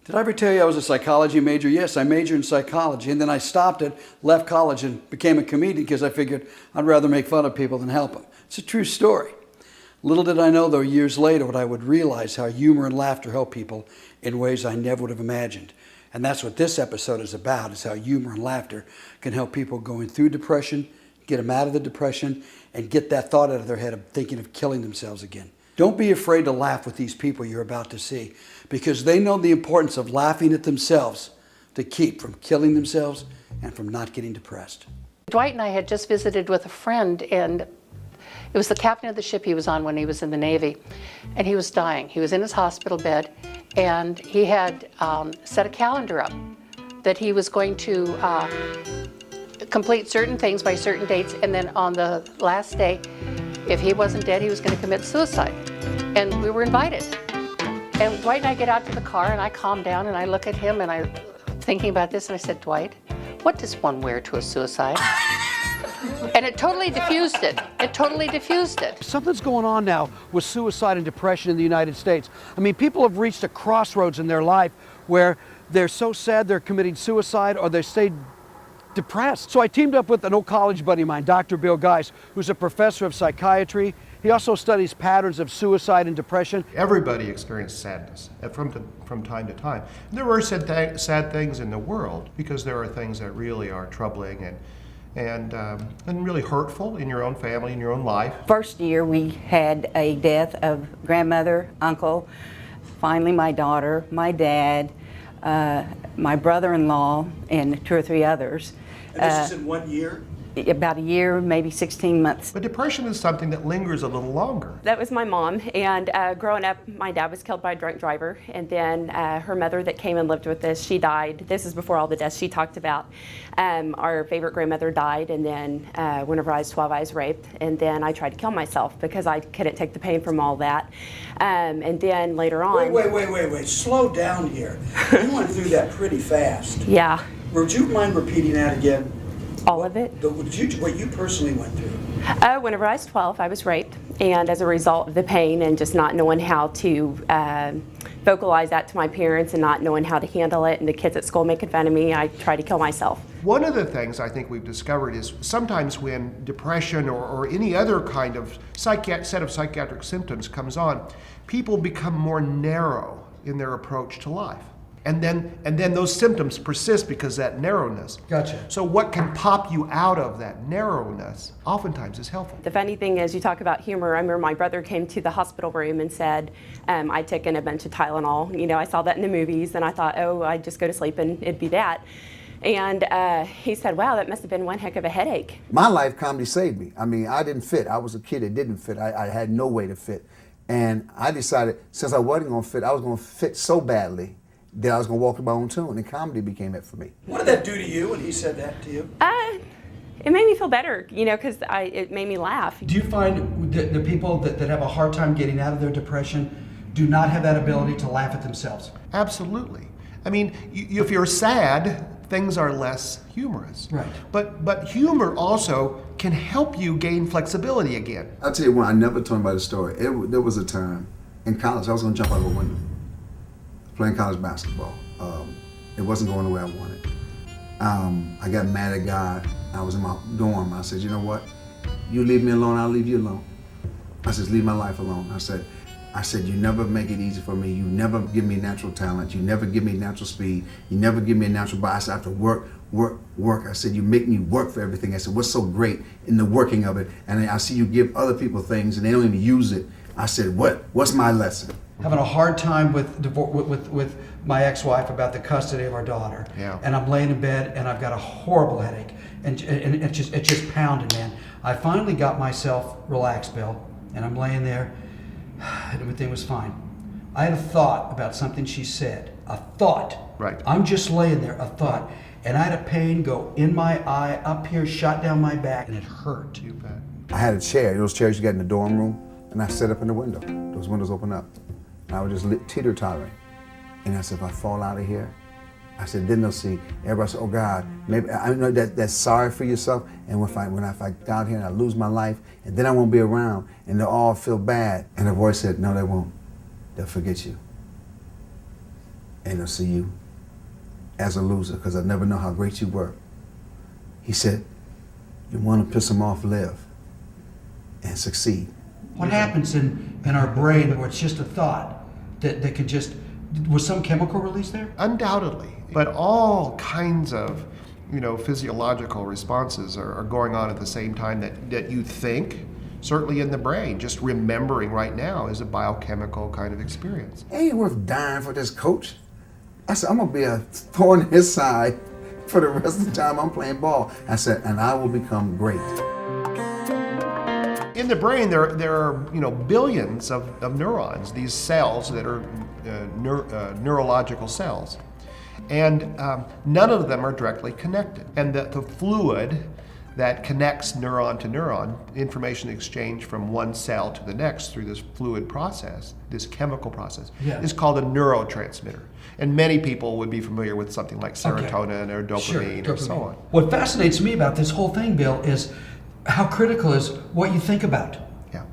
Did I ever tell you I was a psychology major? Yes, I majored in psychology, and then I stopped it, left college, and became a comedian because I figured I'd rather make fun of people than help them. It's a true story. Little did I know, though, years later, what I would realize how humor and laughter help people in ways I never would have imagined. And that's what this episode is about, is how humor and laughter can help people going through depression, get them out of the depression, and get that thought out of their head of thinking of killing themselves again. Don't be afraid to laugh with these people you're about to see, because they know the importance of laughing at themselves to keep from killing themselves and from not getting depressed. Dwight and I had just visited with a friend, and it was the captain of the ship he was on when he was in the Navy, and he was dying. He was in his hospital bed, and he had set a calendar up that he was going to complete certain things by certain dates, and then on the last day, if he wasn't dead, he was going to commit suicide. And we were invited. And Dwight and I get out to the car, and I calm down, and I look at him, and I'm thinking about this, and I said, Dwight, what does one wear to a suicide? And it totally diffused it. It totally diffused it. Something's going on now with suicide and depression in the United States. I mean, people have reached a crossroads in their life where they're so sad they're committing suicide, or they stay depressed. So I teamed up with an old college buddy of mine, Dr. Bill Geis, who's a professor of psychiatry. He also studies patterns of suicide and depression. Everybody experiences sadness from time to time. There are sad things in the world, because there are things that really are troubling and really hurtful in your own family, in your own life. First year we had a death of grandmother, uncle, finally my daughter, my dad, my brother-in-law, and 2 or 3 others. And this is in 1 year? About a year, maybe 16 months. But depression is something that lingers a little longer. That was my mom, and growing up, my dad was killed by a drunk driver, and then her mother that came and lived with us, she died. This is before all the deaths she talked about. Our favorite grandmother died, and then whenever I was 12, I was raped, and then I tried to kill myself because I couldn't take the pain from all that. And then later on... Wait. Slow down here. You went through that pretty fast. Yeah. Would you mind repeating that again? All of it. What you personally went through? Whenever I was 12, I was raped, and as a result of the pain and just not knowing how to vocalize that to my parents and not knowing how to handle it, and the kids at school making fun of me, I tried to kill myself. One of the things I think we've discovered is sometimes when depression or any other kind of set of psychiatric symptoms comes on, people become more narrow in their approach to life. And then those symptoms persist because of that narrowness. Gotcha. So what can pop you out of that narrowness oftentimes is helpful. The funny thing is, you talk about humor. I remember my brother came to the hospital room and said, I'd taken a bunch of Tylenol. You know, I saw that in the movies, and I thought, oh, I'd just go to sleep and it'd be that. And he said, wow, that must have been one heck of a headache. My life, comedy saved me. I mean, I didn't fit. I was a kid that didn't fit. I had no way to fit. And I decided, since I wasn't going to fit, I was going to fit so badly that I was going to walk to my own tune, and comedy became it for me. What did that do to you when he said that to you? It made me feel better, you know, because it made me laugh. Do you find the people that have a hard time getting out of their depression do not have that ability to laugh at themselves? Absolutely. I mean, if you're sad, things are less humorous. Right. But humor also can help you gain flexibility again. I'll tell you one, I never told anybody the story. There was a time in college I was going to jump out of a window playing college basketball. It wasn't going the way I wanted. I got mad at God. I was in my dorm. I said, you know what? You leave me alone, I'll leave you alone. I said, leave my life alone. I said, you never make it easy for me. You never give me natural talent. You never give me natural speed. You never give me a natural body. I said, I have to work. I said, you make me work for everything. I said, what's so great in the working of it? And I see you give other people things and they don't even use it. I said, what's my lesson? Having a hard time with my ex-wife about the custody of our daughter. Yeah. And I'm laying in bed and I've got a horrible headache. And it's just pounding, man. I finally got myself relaxed, Bill, and I'm laying there and everything was fine. I had a thought about something she said. A thought. Right. I'm just laying there, a thought. And I had a pain go in my eye, up here, shot down my back, and it hurt. You bet. I had a chair, those chairs you got in the dorm room, and I sat up in the window. Those windows open up. And I was just teeter-tottering. And I said, if I fall out of here, I said, then they'll see. Everybody said, oh God, maybe I know that's sorry for yourself. And if I get out here and I lose my life, and then I won't be around, and they'll all feel bad. And the voice said, no, they won't. They'll forget you. and they'll see you as a loser because they'll never know how great you were. He said, you want to piss them off, live and succeed. What happens in our brain where it's just a thought that could just, was some chemical release there? Undoubtedly, but all kinds of, physiological responses are going on at the same time that you think, certainly in the brain. Just remembering right now is a biochemical kind of experience. It ain't worth dying for this coach. I said, I'm gonna be a thorn in his side for the rest of the time I'm playing ball. I said, and I will become great. In the brain, there are billions of neurons, these cells that are neurological cells. And none of them are directly connected. And the fluid that connects neuron to neuron, information exchange from one cell to the next through this fluid process, this chemical process, is called a neurotransmitter. And many people would be familiar with something like serotonin or dopamine or so on. What fascinates me about this whole thing, Bill, is how critical is what you think about. Yeah.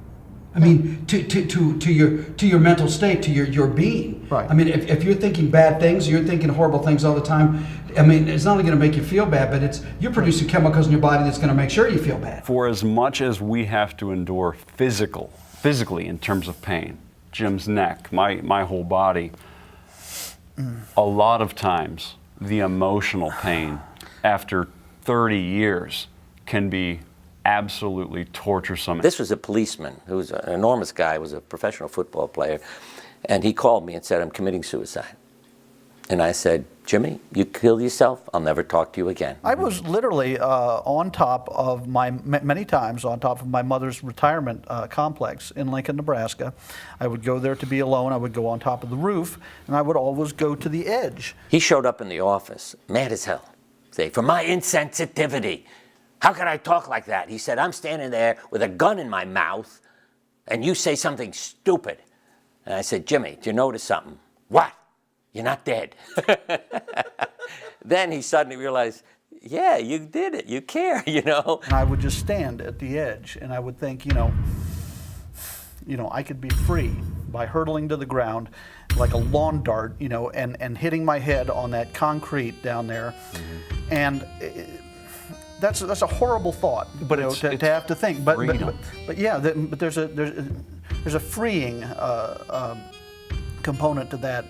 I mean, to your mental state, to your being. Right. I mean, if you're thinking bad things, you're thinking horrible things all the time. I mean, it's not only going to make you feel bad, but you're producing chemicals in your body that's going to make sure you feel bad. For as much as we have to endure physically in terms of pain, Jim's neck, my whole body, a lot of times the emotional pain after 30 years can be absolutely torturesome. This was a policeman who was an enormous guy, was a professional football player, and he called me and said, I'm committing suicide. And I said, Jimmy, you kill yourself, I'll never talk to you again. I was literally many times on top of my mother's retirement complex in Lincoln, Nebraska. I would go there to be alone. I would go on top of the roof, and I would always go to the edge. He showed up in the office, mad as hell. Say, for my insensitivity, how could I talk like that? He said, I'm standing there with a gun in my mouth, and you say something stupid. And I said, Jimmy, do you notice something? What? You're not dead. Then he suddenly realized, yeah, you did it. You care, And I would just stand at the edge, and I would think, I could be free by hurtling to the ground like a lawn dart, and hitting my head on that concrete down there. Mm-hmm. And that's a horrible thought, but to have to think. But yeah, but there's a freeing component to that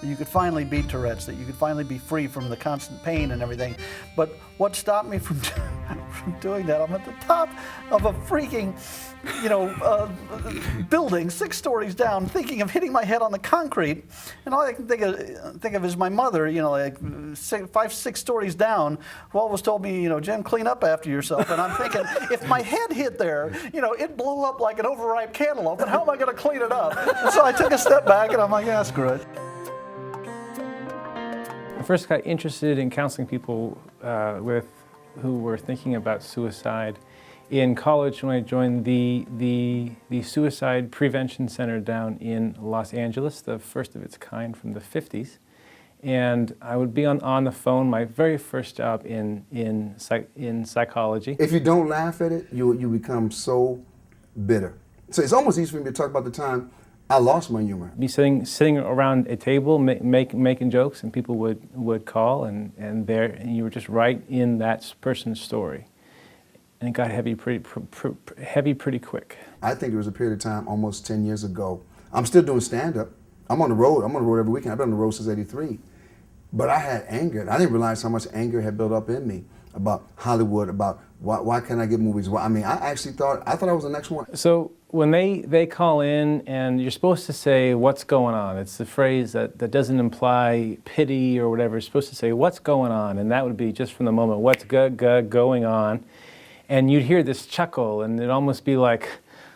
you could finally beat Tourette's, that you could finally be free from the constant pain and everything. But what stopped me from doing that? I'm at the top of a freaking, building 6 stories down, thinking of hitting my head on the concrete, and all I can think of is my mother, like 5, 6 stories down, who always told me, Jim, clean up after yourself. And I'm thinking, if my head hit there, it blew up like an overripe cantaloupe, and how am I going to clean it up? And so I took a step back, and I'm like, yeah, screw it. I first got interested in counseling people who were thinking about suicide in college when I joined the Suicide Prevention Center down in Los Angeles, the first of its kind from the 50s. And I would be on the phone, my very first job in psychology. If you don't laugh at it, you become so bitter. So it's almost easy for me to talk about the time I lost my humor. Be sitting around a table making jokes, and people would call, and you were just right in that person's story. And it got heavy pretty quick. I think there was a period of time almost 10 years ago. I'm still doing stand-up. I'm on the road every weekend. I've been on the road since '83. But I had anger, and I didn't realize how much anger had built up in me about Hollywood, about why can't I get movies? I actually thought I was the next one. So when they call in, and you're supposed to say, what's going on? It's the phrase that doesn't imply pity or whatever. You're supposed to say, what's going on? And that would be just from the moment, what's going on? And you'd hear this chuckle, and it'd almost be like,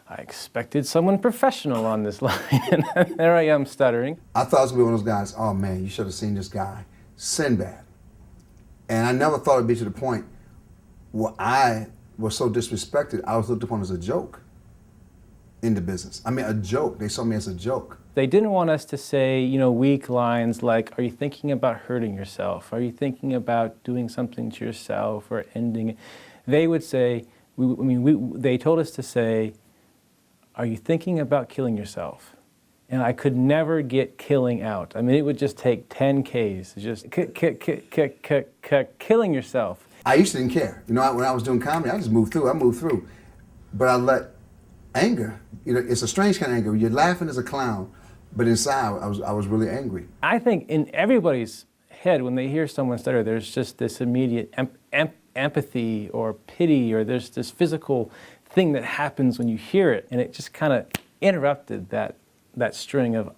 I expected someone professional on this line, and there I am stuttering. I thought I was going to be one of those guys, oh man, you should have seen this guy, Sinbad. And I never thought it'd be to the point where I was so disrespected, I was looked upon as a joke in the business. A joke. They saw me as a joke. They didn't want us to say, weak lines like, are you thinking about hurting yourself? Are you thinking about doing something to yourself or ending it? They would say, they told us to say, are you thinking about killing yourself? and I could never get killing out. I mean, it would just take 10 Ks, just killing yourself. I used to didn't care. You know, when I was doing comedy, I just moved through. I moved through. But I let anger, you know, it's a strange kind of anger. You're laughing as a clown, but inside I was really angry. I think in everybody's head, when they hear someone stutter, there's just this immediate empathy or pity, or there's this physical thing that happens when you hear it, and it just kind of interrupted that string of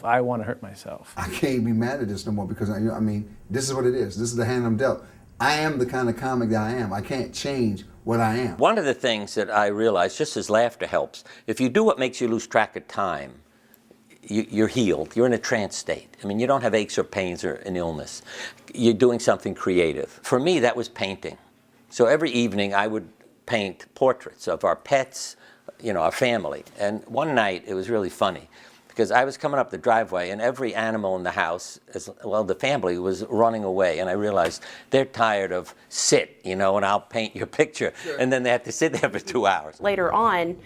I want to hurt myself. I can't be mad at this no more because, I mean, this is what it is. This is the hand I'm dealt. I am the kind of comic that I am. I can't change what I am. One of the things that I realized, just as laughter helps, if you do what makes you lose track of time, you're healed. You're in a trance state. I mean, you don't have aches or pains or an illness. You're doing something creative. For me, that was painting. So every evening I would paint portraits of our pets, you know, our family. And one night it was really funny because I was coming up the driveway and every animal in the house, as well, the family was running away. And I realized they're tired of sit, you know, and I'll paint your picture. Sure. And then they have to sit there for 2 hours. Later on,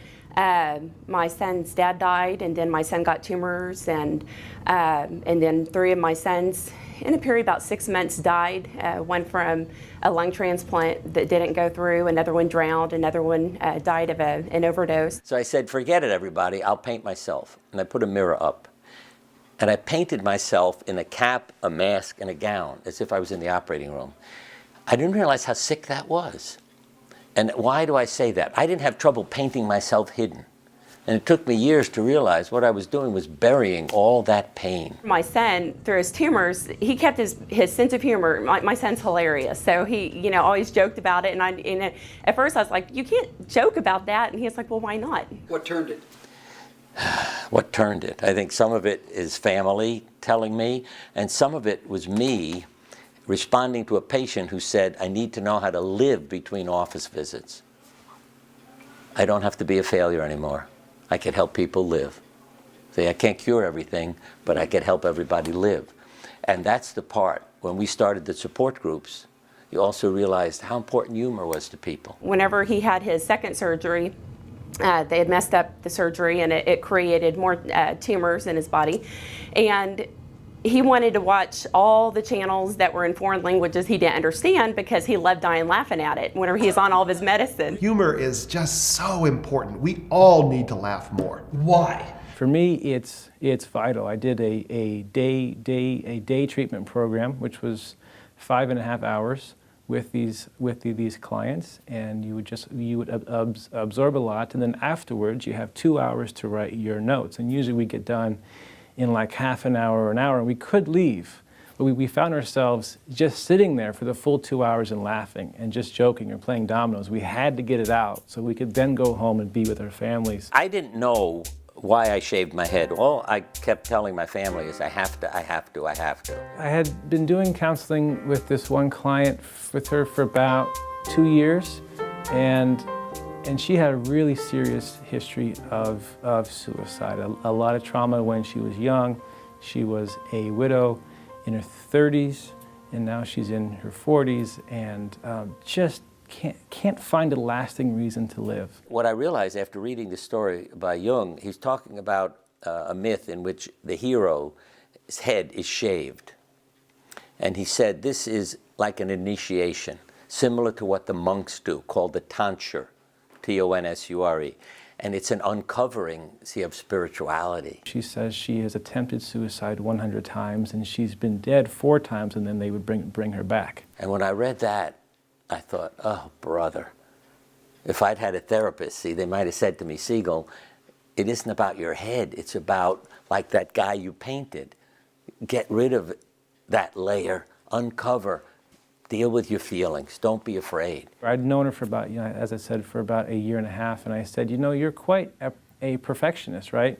my son's dad died, and then my son got tumors, and then 3 of my sons, in a period about 6 months, died. One from a lung transplant that didn't go through, another one drowned, another one died of an overdose. So I said, forget it, everybody, I'll paint myself. And I put a mirror up. And I painted myself in a cap, a mask, and a gown, as if I was in the operating room. I didn't realize how sick that was. And why do I say that? I didn't have trouble painting myself hidden. And it took me years to realize what I was doing was burying all that pain. My son, through his tumors, he kept his sense of humor. My son's hilarious, so he, you know, always joked about it. And at first I was like, you can't joke about that. And he was like, well, why not? What turned it? What turned it? I think some of it is family telling me, and some of it was me responding to a patient who said, I need to know how to live between office visits. I don't have to be a failure anymore. I can help people live. See, I can't cure everything, but I can help everybody live. And that's the part. When we started the support groups, you also realized how important humor was to people. Whenever he had his second surgery, they had messed up the surgery, and it created more tumors in his body. And he wanted to watch all the channels that were in foreign languages he didn't understand because he loved dying laughing at it whenever he's on all of his medicine. Humor is just so important. We all need to laugh more. Why? For me, it's vital. I did a day treatment program, which was 5.5 hours with these clients, and you would absorb a lot, and then afterwards you have 2 hours to write your notes, and usually we get done in like half an hour or an hour, and we could leave. But we found ourselves just sitting there for the full 2 hours and laughing and just joking or playing dominoes. We had to get it out so we could then go home and be with our families. I didn't know why I shaved my head. All I kept telling my family is I have to, I have to, I have to. I had been doing counseling with this one client with her for about 2 years, and she had a really serious history of suicide. A lot of trauma when she was young. She was a widow in her 30s, and now she's in her 40s, and just can't find a lasting reason to live. What I realized after reading the story by Jung, he's talking about a myth in which the hero's head is shaved. And he said this is like an initiation, similar to what the monks do, called the tonsure, T-O-N-S-U-R-E. And it's an uncovering, see, of spirituality. She says she has attempted suicide 100 times, and she's been dead 4 times, and then they would bring her back. And when I read that, I thought, oh, brother, if I'd had a therapist, see, they might have said to me, Siegel, it isn't about your head, it's about, like that guy you painted. Get rid of that layer, uncover, deal with your feelings, don't be afraid. I'd known her for about, as I said, for about 1.5 years, and I said, you're quite a perfectionist, right?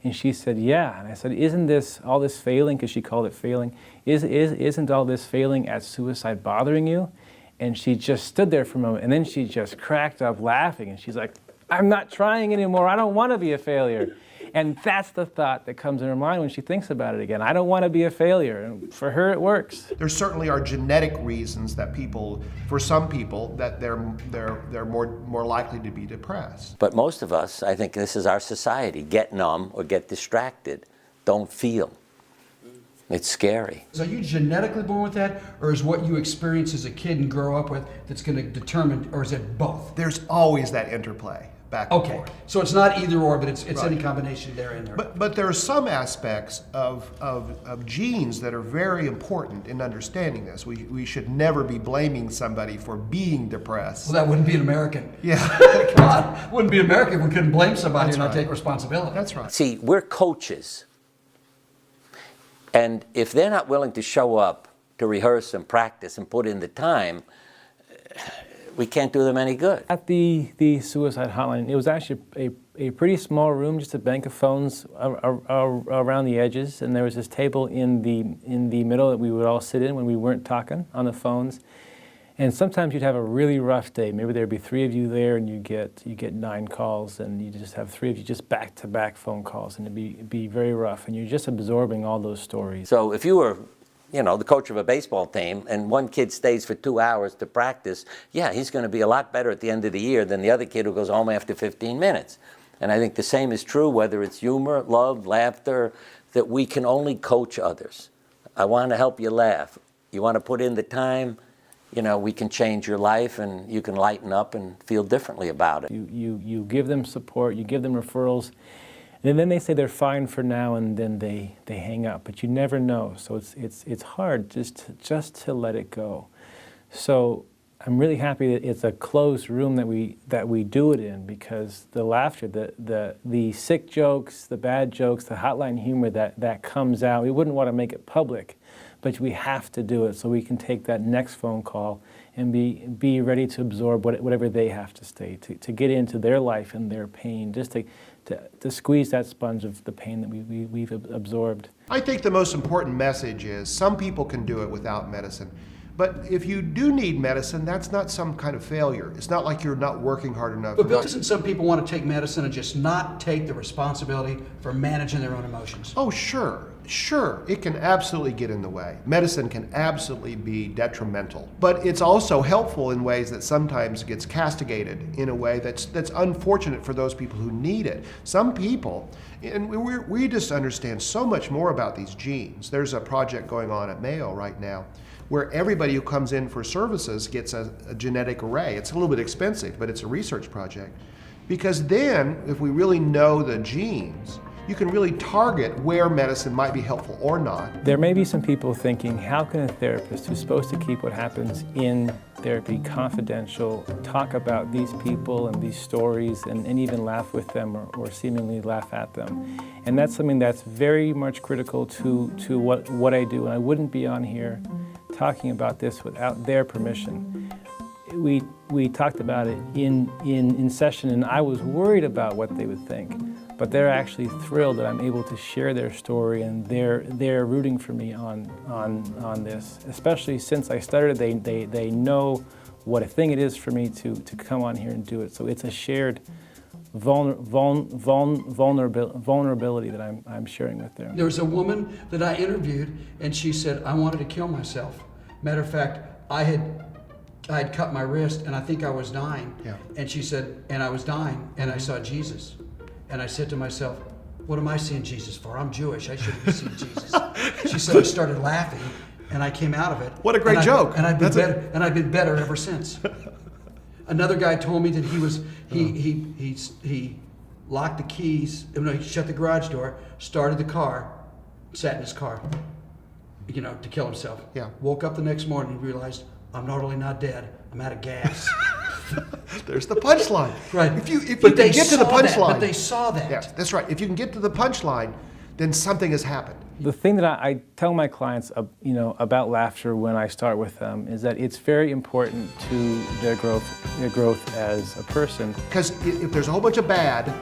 And she said, yeah. And I said, isn't this, all this failing, because she called it failing, isn't all this failing at suicide bothering you? And she just stood there for a moment, and then she just cracked up laughing, and she's like, I'm not trying anymore, I don't want to be a failure. And that's the thought that comes in her mind when she thinks about it again. I don't want to be a failure. And for her, it works. There certainly are genetic reasons that for some people, that they're more likely to be depressed. But most of us, I think this is our society, get numb or get distracted, don't feel. It's scary. Are you genetically born with that, or is what you experience as a kid and grow up with that's going to determine, or is it both? There's always that interplay back and forth. So it's not either or, but it's Right. any combination there and there. But there are some aspects of genes that are very important in understanding this. We should never be blaming somebody for being depressed. Well, that wouldn't be an American. Yeah. Come on. Wouldn't be American if we couldn't blame somebody That's and not right. take responsibility. That's right. See, we're coaches. And if they're not willing to show up to rehearse and practice and put in the time, we can't do them any good. At the suicide hotline, it was actually a pretty small room, just a bank of phones around the edges, and there was this table in the middle that we would all sit in when we weren't talking on the phones. And sometimes you'd have a really rough day. Maybe there'd be 3 of you there, and you get 9 calls, and you just have 3 of you just back-to-back phone calls, and it'd be very rough. And you're just absorbing all those stories. So if you were, the coach of a baseball team, and one kid stays for 2 hours to practice, yeah, he's going to be a lot better at the end of the year than the other kid who goes home after 15 minutes. And I think the same is true, whether it's humor, love, laughter, that we can only coach others. I want to help you laugh. You want to put in the time, we can change your life, and you can lighten up and feel differently about it. You give them support, you give them referrals, and then they say they're fine for now, and then they hang up. But you never know, so it's hard just to let it go. So I'm really happy that it's a closed room that we do it in, because the laughter, the sick jokes, the bad jokes, the hotline humor that comes out, we wouldn't want to make it public. But we have to do it so we can take that next phone call and be ready to absorb whatever they have to say, to get into their life and their pain, just to squeeze that sponge of the pain that we've absorbed. I think the most important message is some people can do it without medicine. But if you do need medicine, that's not some kind of failure. It's not like you're not working hard enough. But Bill, doesn't some people want to take medicine and just not take the responsibility for managing their own emotions? Oh, sure. It can absolutely get in the way. Medicine can absolutely be detrimental. But it's also helpful in ways that sometimes gets castigated in a way that's unfortunate for those people who need it. Some people, and we just understand so much more about these genes. There's a project going on at Mayo right now where everybody who comes in for services gets a genetic array. It's a little bit expensive, but it's a research project. Because then, if we really know the genes, you can really target where medicine might be helpful or not. There may be some people thinking, how can a therapist who's supposed to keep what happens in therapy confidential talk about these people and these stories and even laugh with them or seemingly laugh at them? And that's something that's very much critical to what I do. And I wouldn't be on here talking about this without their permission. We talked about it in session, and I was worried about what they would think. But they're actually thrilled that I'm able to share their story, and they're rooting for me on this. Especially since I started, they know what a thing it is for me to come on here and do it. So it's a shared vulnerability that I'm sharing with them. There was a woman that I interviewed, and she said, I wanted to kill myself. Matter of fact, I had cut my wrist, and I think I was dying. Yeah. And she said, and I was dying, and I saw Jesus. And I said to myself, what am I seeing Jesus for? I'm Jewish, I shouldn't be seeing Jesus. She said, I started laughing, and I came out of it. What a great joke. And I've been better ever since. Another guy told me that he locked the keys, he shut the garage door, started the car, sat in his car, to kill himself. Yeah. Woke up the next morning and realized, I'm not only not dead, I'm out of gas. There's the punchline. Right. If you But can they get to the saw that, punchline. but they saw that. Yes, that's right. If you can get to the punchline, then something has happened. The thing that I tell my clients, about laughter when I start with them is that it's very important to their growth as a person. Because if there's a whole bunch of bad,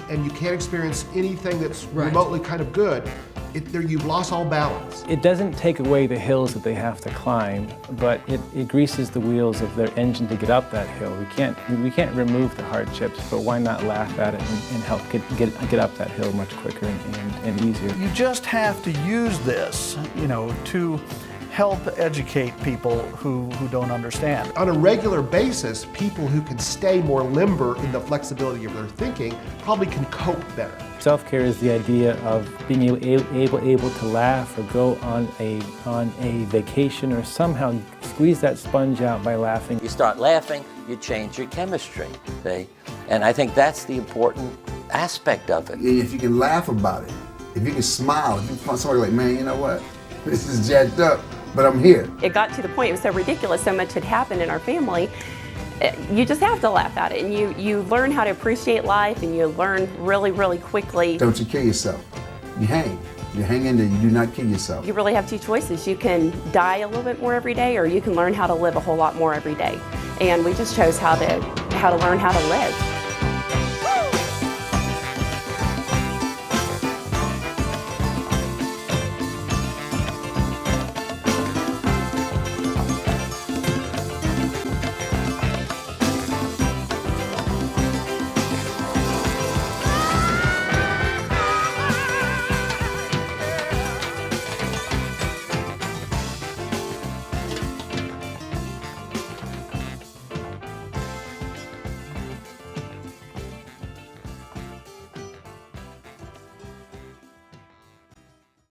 and you can't experience anything that's remotely kind of good, you've lost all balance. It doesn't take away the hills that they have to climb, but it greases the wheels of their engine to get up that hill. We can't remove the hardships, but why not laugh at it and help get up that hill much quicker and easier. You just have to use this, to help educate people who don't understand. On a regular basis, people who can stay more limber in the flexibility of their thinking probably can cope better. Self-care is the idea of being able to laugh or go on a vacation or somehow squeeze that sponge out by laughing. You start laughing, you change your chemistry, see? And I think that's the important aspect of it. If you can laugh about it, if you can smile, if you find somebody like, man, you know what? This is jacked up, but I'm here. It got to the point, it was so ridiculous, so much had happened in our family. You just have to laugh at it, and you learn how to appreciate life, and you learn really, really quickly. Don't you kill yourself. You hang. You hang in there, you do not kill yourself. You really have two choices. You can die a little bit more every day, or you can learn how to live a whole lot more every day. And we just chose how to learn how to live.